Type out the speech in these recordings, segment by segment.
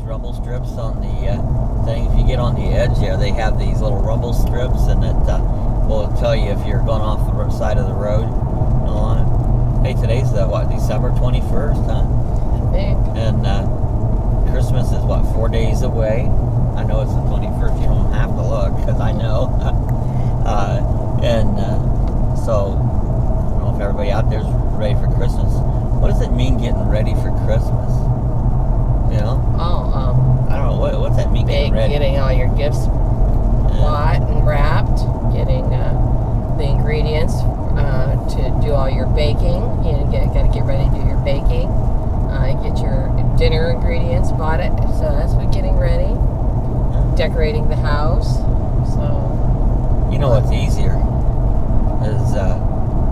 rumble strips on the thing. If you get on the edge there, they have these little rumble strips, and it will tell you if you're going off the side of the road. Hey, today's December 21st, huh? I think. And Christmas is 4 days away. I know it's the 21st. You don't have to look, because I know. So I don't know if everybody out there's ready for Christmas. What does it mean getting ready for Christmas? You know? I don't know. What's that mean, getting ready? Getting all your gifts bought and wrapped. Getting the ingredients to do all your baking. You know, got to get ready to do your baking. Get your dinner ingredients bought it. So that's what getting ready. Decorating the house. So you know what's easier is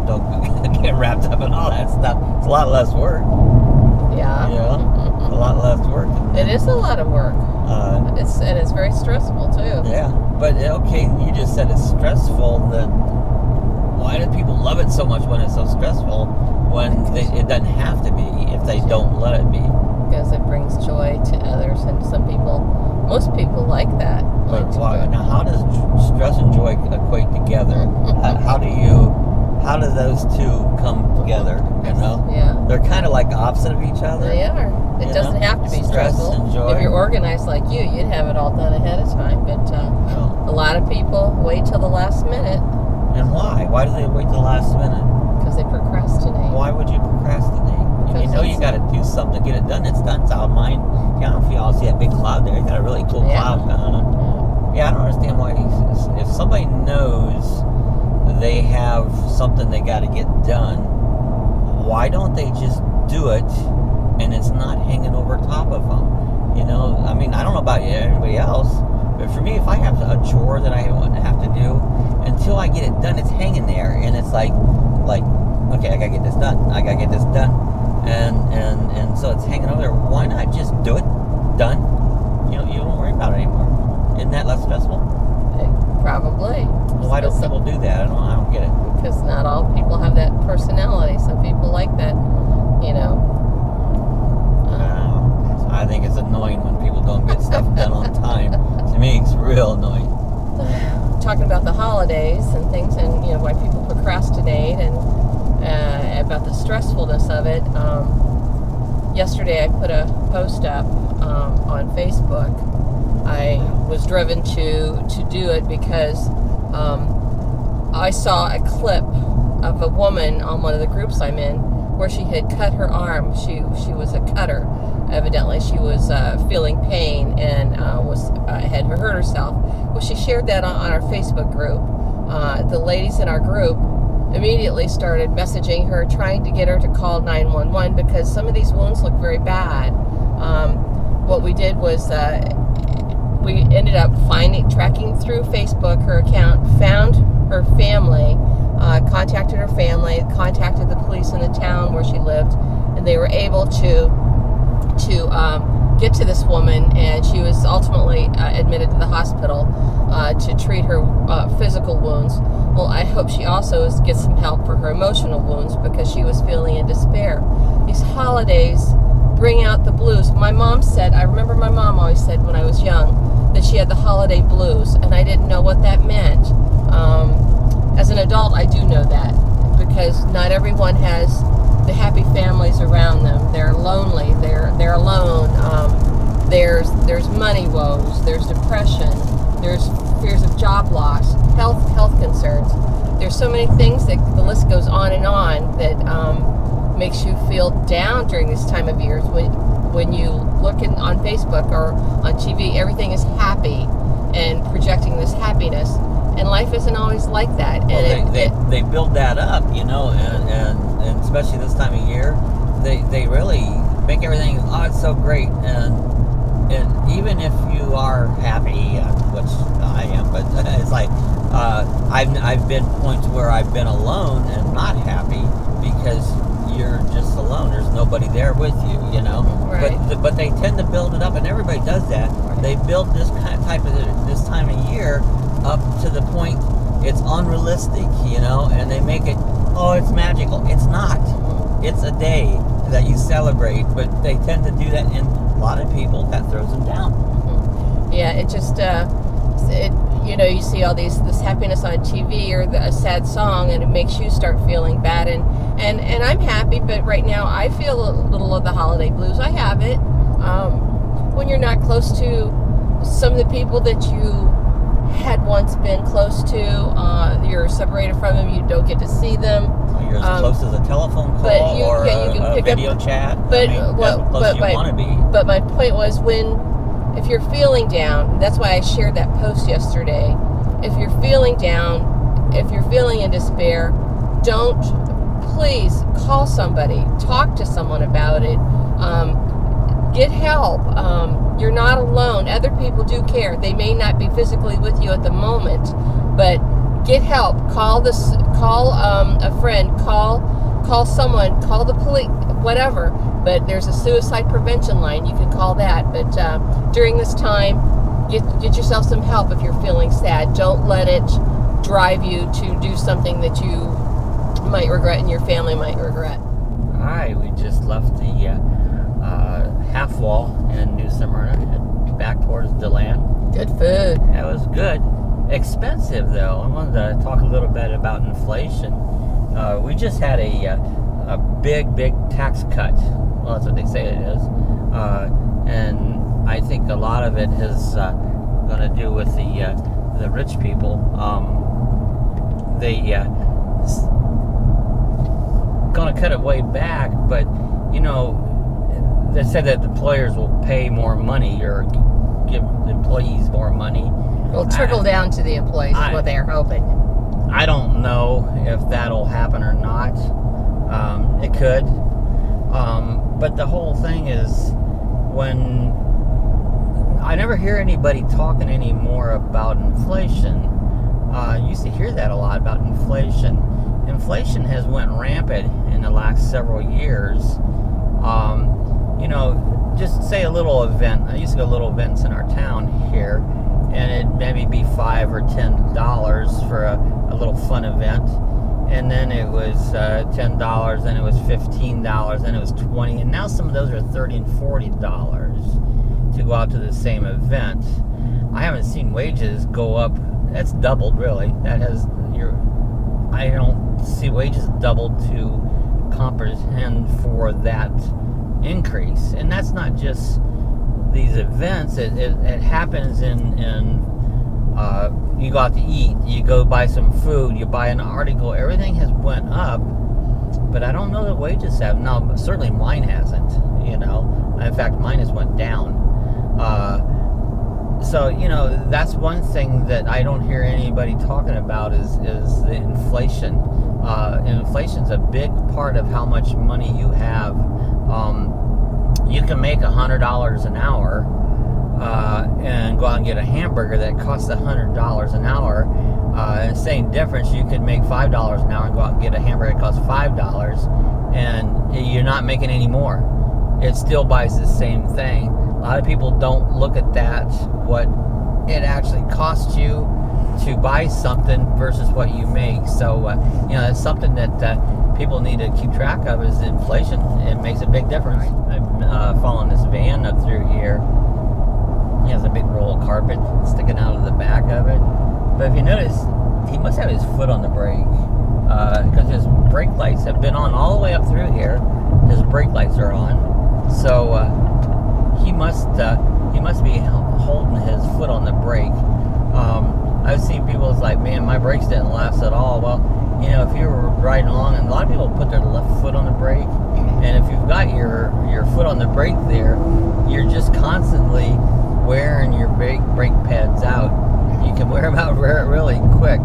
don't get wrapped up in all that stuff. It's a lot less work. Yeah. You know, a lot less work. It is a lot of work. It's very stressful too. Yeah, but okay, you just said it's stressful. Then why do people love it so much when it's so stressful? When it doesn't have to be if they don't let it be. Because it brings joy to others, and most people like that. But now, how does stress and joy equate together? How do those two come together? You know, yeah, they're kind of like opposite of each other. They are. It doesn't have to be stressful. And joy. If you're organized like you'd have it all done ahead of time. But a lot of people wait till the last minute. And why? Why do they wait till the last minute? Because they procrastinate. Why would you procrastinate? If you know you got to do something to get it done, it's done. It's out of mind. Yeah, I don't know if you all see that big cloud there. You got a really cool cloud going on. Yeah, I don't understand why. If somebody knows they have something they got to get done, why don't they just do it and it's not hanging over top of them? You know, I mean, I don't know about anybody else, but for me, if I have a chore that I have to do, until I get it done, it's hanging there, and it's like, okay, I gotta get this done. I gotta get this done, and so it's hanging over there. Why not just do it? Done. You don't worry about it anymore. Isn't that less stressful? Probably. Well, why don't people do that? I don't get it. Because not all people have that personality. Some people like that, you know. I think it's annoying when people don't get stuff done on time. To me, it's real annoying. Talking about the holidays and things, and you know why people procrastinate, and about the stressfulness of it. Yesterday, I put a post up on Facebook. I was driven to do it because I saw a clip of a woman on one of the groups I'm in where she had cut her arm. She was a cutter. Evidently, she was feeling pain and had hurt herself. Well, she shared that on our Facebook group. The ladies in our group immediately started messaging her, trying to get her to call 911 because some of these wounds look very bad. What we did was we ended up tracking through Facebook her account, found her family, contacted her family, contacted the police in the town where she lived, and they were able to get to this woman, and she was ultimately admitted to the hospital to treat her physical wounds. Well, I hope she also gets some help for her emotional wounds because she was feeling in despair. These holidays bring out the blues. My mom said, I remember my mom always said when I was young that she had the holiday blues, and I didn't know what that meant. As an adult, I do know that because not everyone has the happy families around them. They're lonely. They're alone. There's money woes. There's depression. There's fears of job loss. Health concerns. There's so many things that the list goes on and on that makes you feel down during this time of year. When you look on Facebook or on TV, everything is happy and projecting this happiness, and life isn't always like that. Well, they build that up, you know, and especially this time of year, they really make everything, oh, it's so great, and even if you are happy, which I am, but it's like I've been points where I've been alone and not happy because you're just alone. There's nobody there with you, you know. Right. But they tend to build it up, and everybody does that. Right. They build this this time of year up to the point it's unrealistic, you know, and they make it, oh, it's magical. It's not. It's a day that you celebrate, but they tend to do that, and lot of people, that throws them down. Yeah, it just, you see all this happiness on TV or a sad song, and it makes you start feeling bad. And I'm happy, but right now I feel a little of the holiday blues. I have it. When you're not close to some of the people that you had once been close to, you're separated from them, you don't get to see them. You're as close as a telephone call or a video chat. But close you want to be. But my point was, if you're feeling down, that's why I shared that post yesterday. If you're feeling down, if you're feeling in despair, please call somebody, talk to someone about it, get help. You're not alone. Other people do care. They may not be physically with you at the moment, but get help. Call a friend, call someone, call the police, whatever. But there's a suicide prevention line. You can call that. But during this time, get yourself some help if you're feeling sad. Don't let it drive you to do something that you might regret and your family might regret. All right, we just left the half wall in New Smyrna and back towards DeLand. Good food. That was good. Expensive though. I wanted to talk a little bit about inflation. We just had a big tax cut. Well, that's what they say it is. And I think a lot of it is going to do with the rich people. They going to cut it way back, but they said that employers will pay more money or give employees more money. It'll trickle down to the employees is what they're hoping. I don't know if that'll happen or not. It could. But the whole thing is, when I never hear anybody talking anymore about inflation. I used to hear that a lot about inflation. Inflation has went rampant in the last several years. Just say a little event. I used to go to little events in our town here, and it'd maybe be $5 or $10 for a little fun event. And then it was $10, then it was $15, then it was $20, and now some of those are $30 and $40 to go out to the same event. I haven't seen wages go up. That's doubled, really. I don't see wages doubled to comprehend for that increase. And that's not just these events. It happens in you go out to eat, you go buy some food, you buy an article, everything has went up, but I don't know that wages have. No, certainly mine hasn't, In fact, mine has went down. So, that's one thing that I don't hear anybody talking about is the inflation. Inflation's a big part of how much money you have. You can make $100 an hour and go out and get a hamburger that costs $100 an hour. Same difference, you can make $5 an hour and go out and get a hamburger that costs $5, and you're not making any more. It still buys the same thing. A lot of people don't look at that, what it actually costs you to buy something versus what you make. So, it's something that people need to keep track of is inflation. It makes a big difference. I'm following this van up through here. He has a big roll of carpet sticking out of the back of it. But if you notice, he must have his foot on the brake because his brake lights have been on all the way up through here. His brake lights are on. So he must be holding his foot on the brake. I've seen people, it's like, man, my brakes didn't last at all. Well, if you were riding along, and a lot of people put their left foot on the brake, and if you've got your foot on the brake there, you're just constantly wearing your brake pads out. You can wear them out really quick,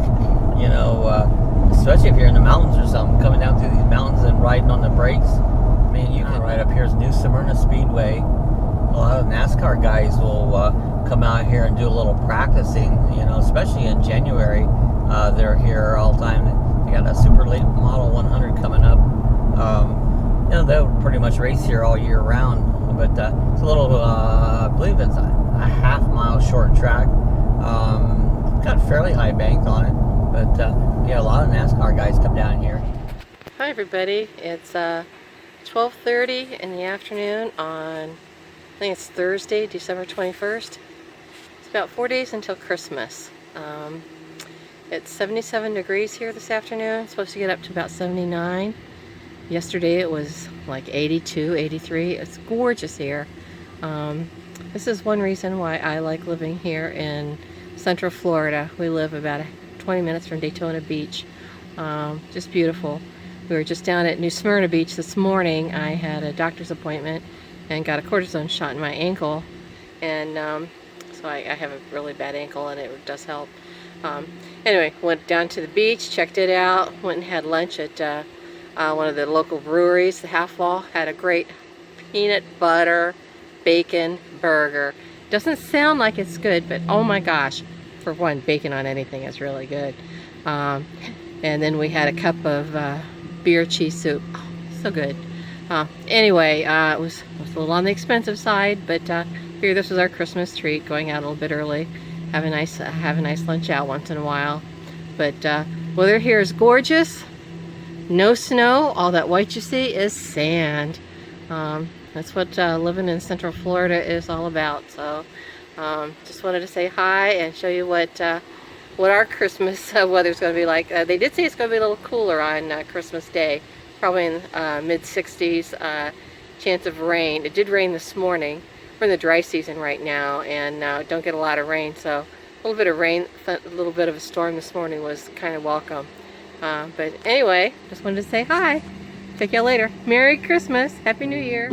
especially if you're in the mountains or something, coming down through these mountains and riding on the brakes. Man, you can right up here is New Smyrna Speedway. A lot of NASCAR guys will come out here and do a little practicing, especially in January. They're here all the time. They got a super late model 100 coming up. They'll pretty much race here all year round. But it's a little, I believe it's a half-mile short track. Got fairly high banks on it. But a lot of NASCAR guys come down here. Hi everybody. It's 12:30 in the afternoon on I think it's Thursday, December 21st. It's about 4 days until Christmas. It's 77 degrees here this afternoon. It's supposed to get up to about 79. Yesterday it was like 82, 83. It's gorgeous here. This is one reason why I like living here in Central Florida. We live about 20 minutes from Daytona Beach. Just beautiful. We were just down at New Smyrna Beach this morning. I had a doctor's appointment and got a cortisone shot in my ankle, and so I have a really bad ankle, and it does help. Anyway, went down to the beach, checked it out, went and had lunch at one of the local breweries, the Half Wall. Had a great peanut butter bacon burger. Doesn't sound like it's good, but oh my gosh, for one, bacon on anything is really good. And then we had a cup of beer cheese soup. Oh, so good. Anyway, it was a little on the expensive side, but here, this was our Christmas treat, going out a little bit early. Have a nice lunch out once in a while. But weather here is gorgeous. No snow. All that white you see is sand. That's what living in Central Florida is all about. So just wanted to say hi and show you what our Christmas weather's going to be like. They did say it's going to be a little cooler on Christmas Day, probably in mid-60s. Chance of rain. It did rain this morning. We're in the dry season right now, and don't get a lot of rain, so a little bit of rain, a little bit of a storm this morning was kind of welcome. But anyway, just wanted to say hi. Take y'all later. Merry Christmas. Happy New Year.